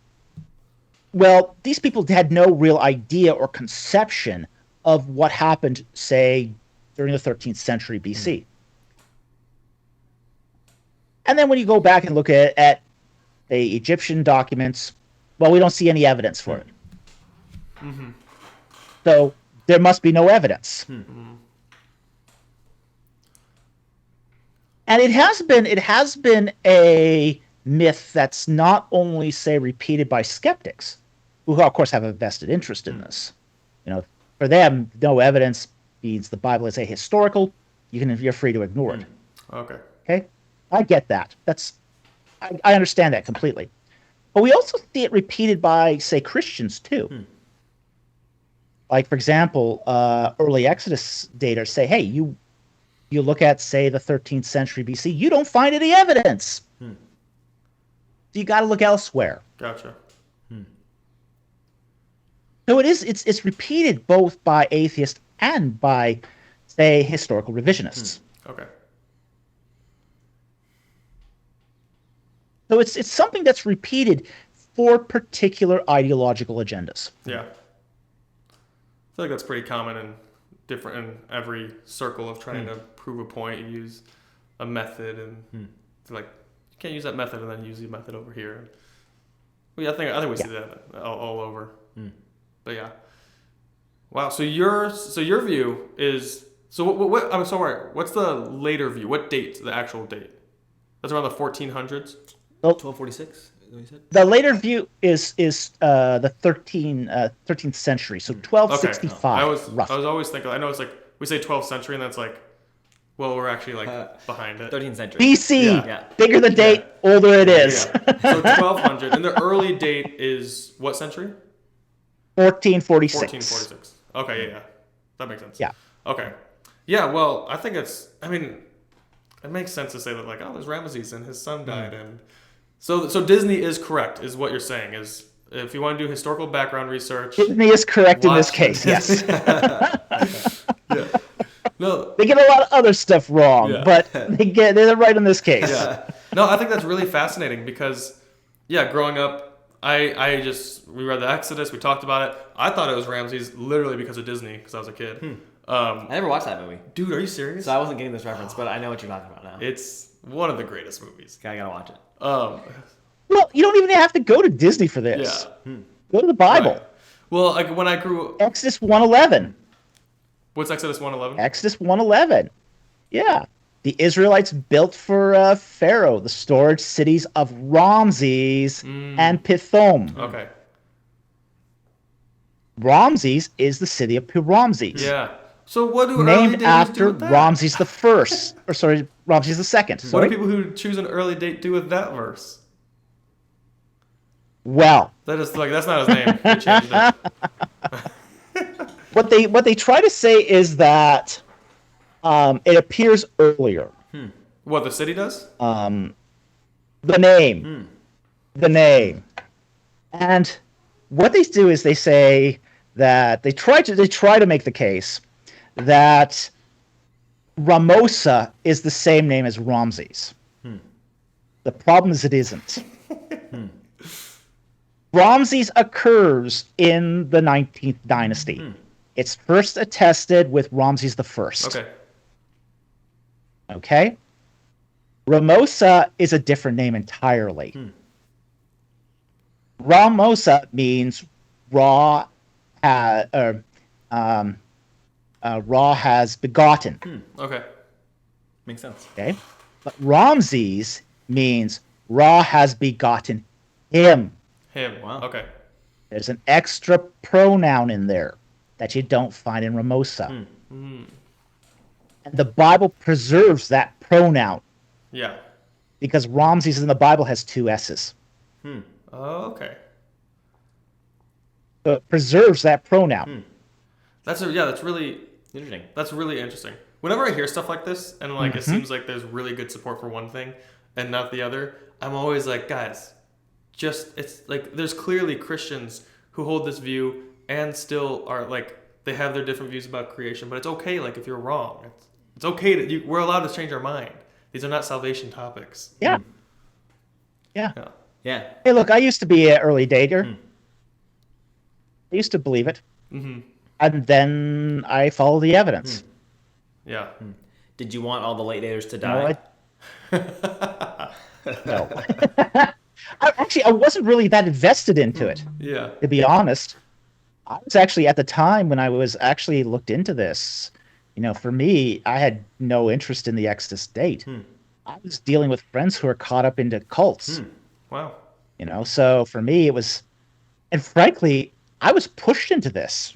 well, these people had no real idea or conception of what happened, say, during the 13th century BC. And then when you go back and look at the Egyptian documents, well, we don't see any evidence for it. So there must be no evidence. And it has been a myth that's not only, say, repeated by skeptics, who of course have a vested interest in this. For them, no evidence means the Bible is ahistorical. You're free to ignore it. Okay, I get that. I understand that completely. But we also see it repeated by, say, Christians too. Like, for example, early Exodus daters say, hey, You look at, say, the 13th century BC, you don't find any evidence. So you got to look elsewhere. Gotcha. So it's repeated both by atheists and by, say, historical revisionists. Okay. So it's something that's repeated for particular ideological agendas. Yeah. I feel like that's pretty common and different in every circle of trying to prove a point. You use a method, and it's like you can't use that method and then use the method over here. Well, yeah, I think we see that all over. But yeah, wow. So your view is what? I'm sorry. What's the later view? What date? The actual date? That's around the 1400s. 1246. You said? The later view is the 13th century, so 1265. Okay. I was always thinking. I know it's like we say 12th century, and that's like, well, we're actually like behind it. 13th century. BC. Yeah. Bigger the date, older it is. Yeah. So 1200, and the early date is what century? 1446. 1446. Okay, yeah. That makes sense. Yeah. Okay. Yeah, well, I think it makes sense to say that, like, oh, there's Ramesses and his son died. And so Disney is correct, is what you're saying, is if you want to do historical background research. Disney is correct in this case, yes. Yeah. No. They get a lot of other stuff wrong, but they're right in this case. Yeah. No, I think that's really fascinating because, growing up, we read the Exodus, we talked about it. I thought it was Ramses literally because of Disney, because I was a kid. I never watched that movie. Dude, are you serious? So I wasn't getting this reference, but I know what you're talking about now. It's one of the greatest movies. I gotta watch it. Well, you don't even have to go to Disney for this. Yeah. Go to the Bible. Right. Well, like when I grew up... Exodus 1:11. What's Exodus 1:11? Exodus 1:11. Yeah. The Israelites built for Pharaoh the storage cities of Ramses and Pithom. Okay. Ramses is the city of Ramses. Yeah. So what do early named daters after do with that? Ramses the First, or sorry, Ramses the Second. What Sorry. do people who choose an early date do with that verse? Well, That's not his name. They changed it. what they try to say is that it appears earlier. What, the city does? The name, and what they do is they say that they try to make the case that Ramosa is the same name as Ramses. The problem is it isn't. Ramses occurs in the 19th dynasty. It's first attested with Ramses the First. Okay? Ramosa is a different name entirely. Ramosa means Ra has begotten. Okay. Makes sense. Okay? But Ramses means Ra has begotten him. Him. Wow. Okay. There's an extra pronoun in there that you don't find in Ramosa. And the Bible preserves that pronoun Yeah. because Ramses in the Bible has two S's. Oh, okay. So it preserves that pronoun. That's really Interesting. That's really interesting. Whenever I hear stuff like this, and like it seems like there's really good support for one thing and not the other, I'm always like, guys, it's like there's clearly Christians who hold this view and still are like they have their different views about creation, but it's okay. Like if you're wrong, it's okay we're allowed to change our mind. These are not salvation topics. Yeah. Yeah. Hey, look, I used to be an early dater. I used to believe it. And then I followed the evidence. Yeah. Did you want all the late daters to die? No. I wasn't really that invested into it, Yeah. to be honest. I was actually, at the time when I was actually looked into this, for me, I had no interest in the Exodus date. I was dealing with friends who were caught up into cults. Wow. So for me, it was, and frankly, I was pushed into this.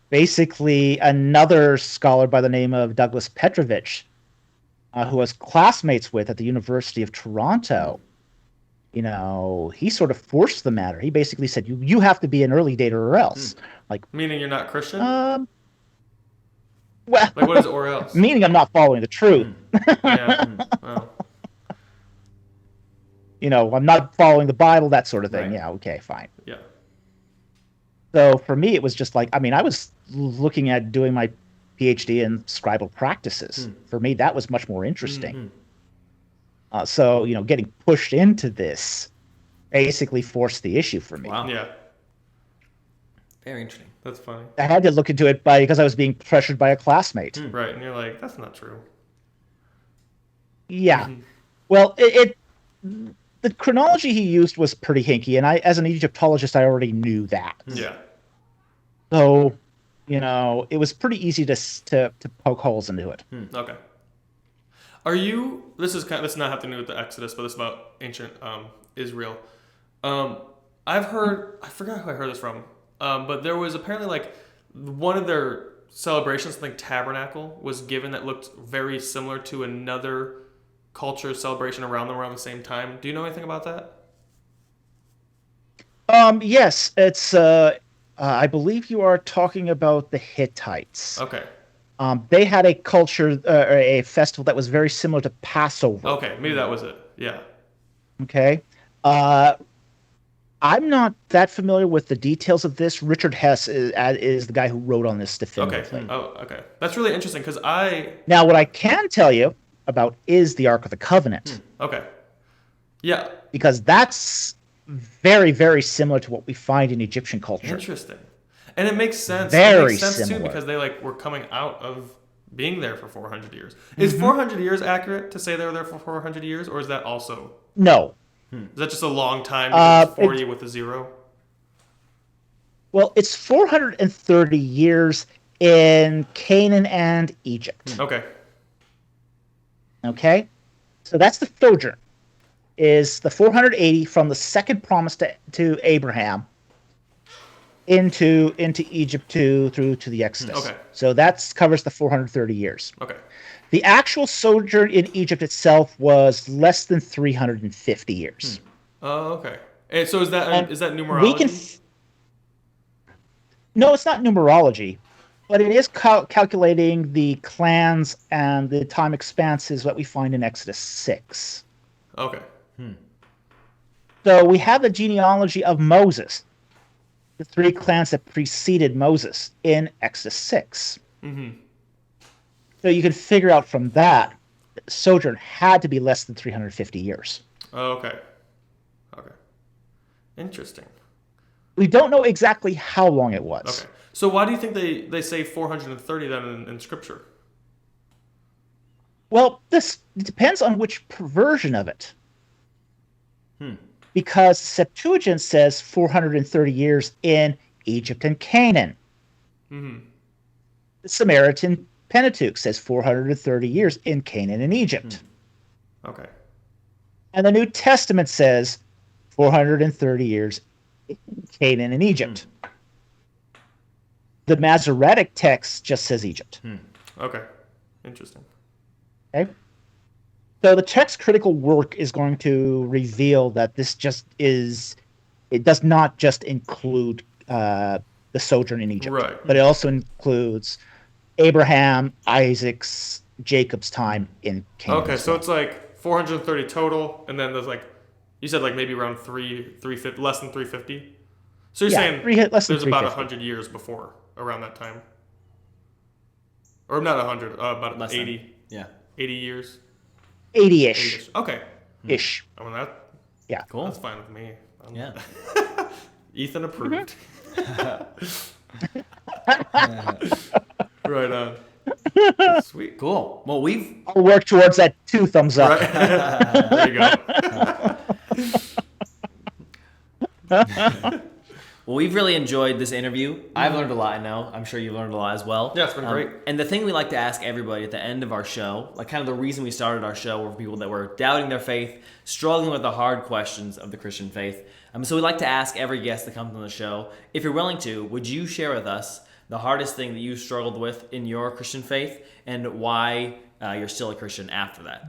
Basically, another scholar by the name of Douglas Petrovich, who was classmates with at the University of Toronto, he sort of forced the matter. He basically said, you have to be an early dater or else. Like, Meaning you're not Christian? Well, Like, what is or else? meaning I'm not following the truth. Yeah. Well, I'm not following the Bible, that sort of thing. Right. Yeah, okay, fine. yeah. So for me, it was just like, I was looking at doing my PhD in scribal practices. For me, that was much more interesting. So, getting pushed into this basically forced the issue for me. Wow. Yeah. Very interesting. That's funny. I had to look into it because I was being pressured by a classmate. Right. And you're like, that's not true. Yeah. Well, the chronology he used was pretty hinky, and as an Egyptologist, I already knew that. Yeah. So, it was pretty easy to poke holes into it. Okay. This does not have to do with the Exodus, but this is about ancient Israel. I've heard, I forgot who I heard this from, but there was apparently like one of their celebrations, I think Tabernacle, was given that looked very similar to another culture celebration around the same time. Do you know anything about that? Yes, it's, I believe you are talking about the Hittites. Okay. They had a culture, or a festival that was very similar to Passover. Okay, maybe that was it. Yeah. Okay. I'm not that familiar with the details of this. Richard Hess is the guy who wrote on this definitively. Okay. Oh, okay. That's really interesting because Now, what I can tell you about is the Ark of the Covenant. Okay. Yeah. Because that's very, very similar to what we find in Egyptian culture. Interesting. And it makes sense. Very it makes sense similar. too because they were coming out of being there for 400 years. Is 400 years accurate to say they were there for 400 years, or is that also? No. Is that just a long time? Because it's 40 with a zero. Well, it's 430 years in Canaan and Egypt. Okay. Okay, so that's the sojourn. Is the 480 from the second promise to Abraham into Egypt through to the Exodus. Okay. So that covers the 430 years. Okay. The actual sojourn in Egypt itself was less than 350 years. Oh, okay. And so is that numerology? No, it's not numerology, but it is calculating the clans and the time expanses that we find in Exodus 6. Okay. So we have the genealogy of Moses, the 3 clans that preceded Moses in Exodus 6. So you can figure out from that sojourn had to be less than 350 years. Oh, okay. Okay. Interesting. We don't know exactly how long it was. Okay. So why do you think they say 430 then in Scripture? Well, this depends on which version of it. Because Septuagint says 430 years in Egypt and Canaan. The Samaritan Pentateuch says 430 years in Canaan and Egypt. Okay. And the New Testament says 430 years in Canaan and Egypt. The Masoretic text just says Egypt. Okay. Interesting. Okay. So the text critical work is going to reveal that this it does not just include the sojourn in Egypt, Right. but it also includes Abraham, Isaac's, Jacob's time in Canaan. Okay, so it's like 430 total, and then there's you said maybe around 350, less than 350. So you're saying less than there's about 350. 100 years before around that time, or not 100, about Less 80. than. Yeah. 80 years. 80-ish. 80-ish. Okay. Ish. I mean Yeah. Cool. that's fine with me. Yeah. Ethan approved. Right on. Sweet. Cool. Well, we've I'll work towards that 2 thumbs up. Right. There you go. Well, we've really enjoyed this interview. I've learned a lot, I know. I'm sure you've learned a lot as well. Yeah, it's been great. And the thing we like to ask everybody at the end of our show, kind of the reason we started our show were for people that were doubting their faith, struggling with the hard questions of the Christian faith. So we like to ask every guest that comes on the show, if you're willing to, would you share with us the hardest thing that you struggled with in your Christian faith and why you're still a Christian after that?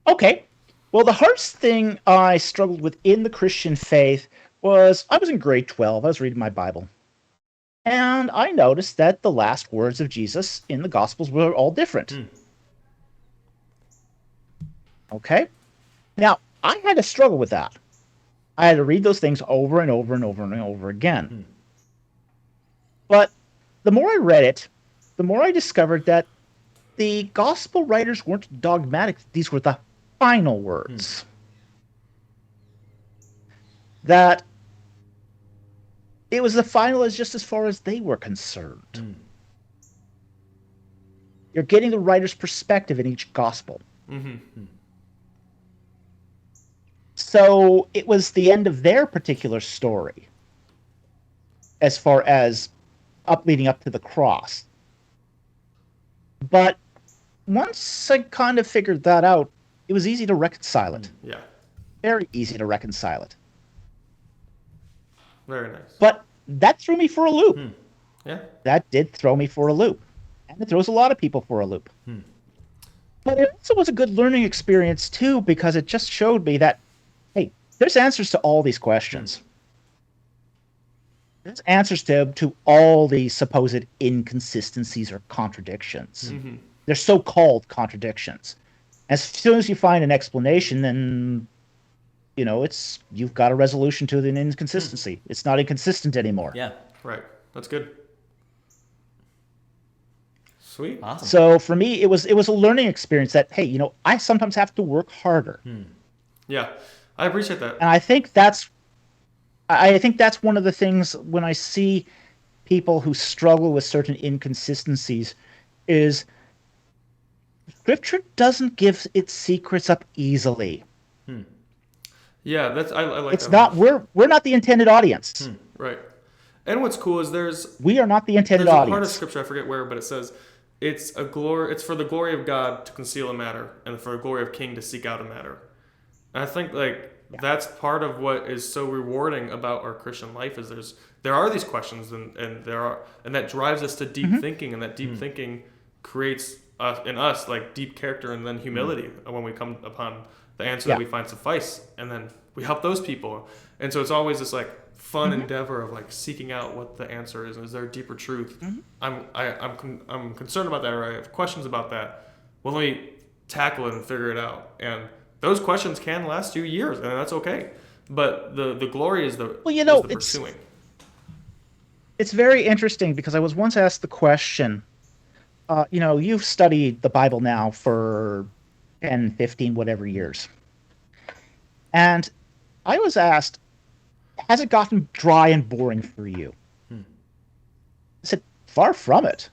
Okay. Well, the hardest thing I struggled with in the Christian faith was I was in grade 12. I was reading my Bible. And I noticed that the last words of Jesus in the Gospels were all different. Okay? Now, I had to struggle with that. I had to read those things over and over and over and over again. But the more I read it, the more I discovered that the Gospel writers weren't dogmatic. These were the final words. That it was the final as just as far as they were concerned. You're getting the writer's perspective in each gospel. So it was the end of their particular story as far as leading up to the cross. But once I kind of figured that out, it was easy to reconcile it. Yeah. Very easy to reconcile it. Very nice. But that threw me for a loop. Yeah. That did throw me for a loop. And it throws a lot of people for a loop. But it also was a good learning experience, too, because it just showed me that, hey, there's answers to all these questions. There's answers to all these supposed inconsistencies or contradictions. They're so-called contradictions. As soon as you find an explanation, then you've got a resolution to the inconsistency. It's not inconsistent anymore. Yeah. Right. That's good. Sweet. Awesome. So for me, it was a learning experience that, hey, I sometimes have to work harder. Yeah. I appreciate that. And I think that's one of the things when I see people who struggle with certain inconsistencies is Scripture doesn't give its secrets up easily. Yeah, that's I like it's that. Not we're not the intended audience. Right. And what's cool is we are not the intended there's audience. a part of Scripture, I forget where, but it says it's for the glory of God to conceal a matter, and for the glory of King to seek out a matter. And I think that's part of what is so rewarding about our Christian life is there are these questions and that drives us to deep thinking, and that deep thinking creates in us like deep character and then humility when we come upon the answer that we find suffice, and then we help those people. And so it's always this like fun endeavor of like seeking out what the answer is, and is there a deeper truth? I'm concerned about that, or I have questions about that. Well, let me tackle it and figure it out. And those questions can last you years, and that's okay. But the glory is the pursuing. It's very interesting because I was once asked the question, you've studied the Bible now for 10, 15, whatever years. And I was asked, has it gotten dry and boring for you? I said, far from it.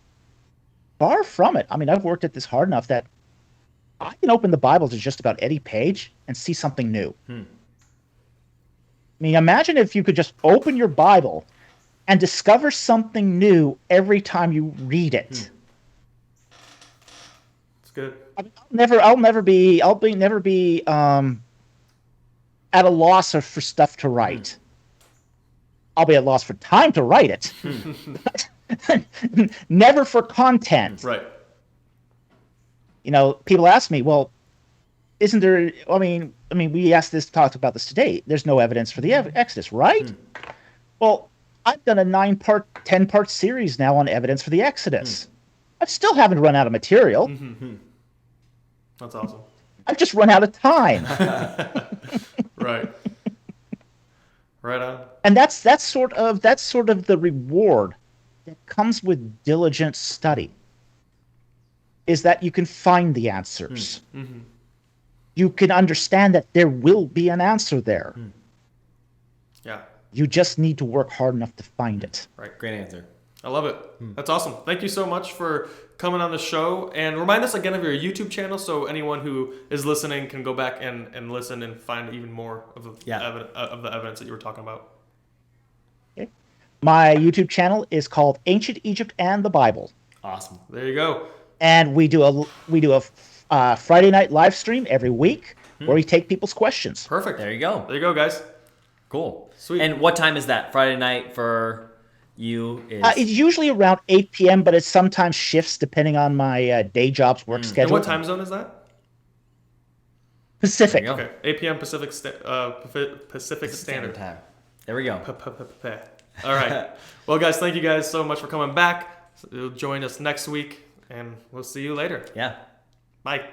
Far from it. I mean, I've worked at this hard enough that I can open the Bible to just about any page and see something new. I mean, imagine if you could just open your Bible and discover something new every time you read it. It's good. I'll never be at a loss for stuff to write. I'll be at loss for time to write it. Never for content. Right. People ask me, well, isn't there? I mean, we talked about this today. There's no evidence for the Exodus, right? Well, I've done a 10-part series now on evidence for the Exodus. I still haven't run out of material. That's awesome. I've just run out of time. Right. Right on. And that's sort of the reward that comes with diligent study. Is that you can find the answers. You can understand that there will be an answer there. Yeah. You just need to work hard enough to find it. Right. Great answer. I love it. That's awesome. Thank you so much for coming on the show. And remind us again of your YouTube channel so anyone who is listening can go back and listen and find even more of the evidence that you were talking about. Okay. My YouTube channel is called Ancient Egypt and the Bible. Awesome. There you go. And we do a Friday night live stream every week where we take people's questions. Perfect. There you go. There you go, guys. Cool. Sweet. And what time is that? Friday night for you? It's usually around 8 p.m., but it sometimes shifts depending on my day job's work schedule. And what time zone is that? Pacific. Okay. 8 p.m. Pacific Standard Time. There we go. All right. Well, guys, thank you guys so much for coming back. Join us next week, and we'll see you later. Yeah. Bye.